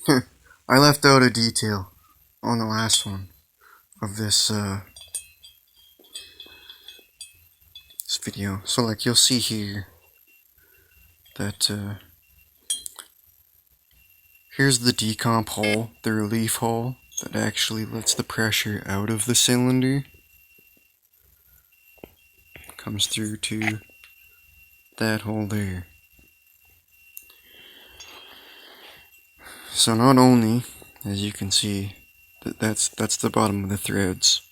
I left out a detail on the last one of this video. So like you'll see here that here's the decomp hole, the relief hole that actually lets the pressure out of the cylinder. Comes through to that hole there. So not only, as you can see, that's the bottom of the threads,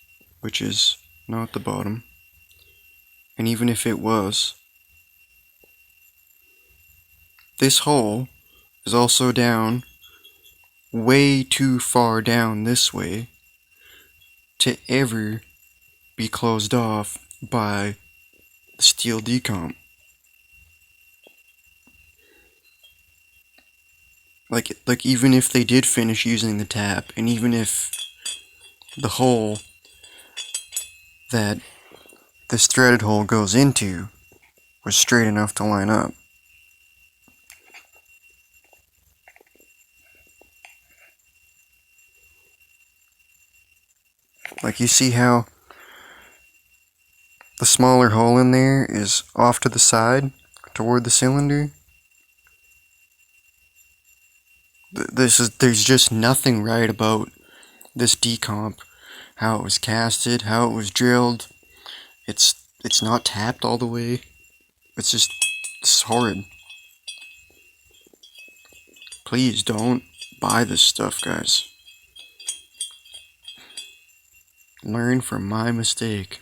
which is not the bottom. And even if it was, this hole is also down way too far down this way to ever be closed off by the steel decomp. Like even if they did finish using the tap, and even if the hole that this threaded hole goes into was straight enough to line up, like you see how the smaller hole in there is off to the side toward the cylinder? There's just nothing right about this decomp, how it was casted, how it was drilled. It's not tapped all the way. It's horrid. Please don't buy this stuff, guys. Learn from my mistake.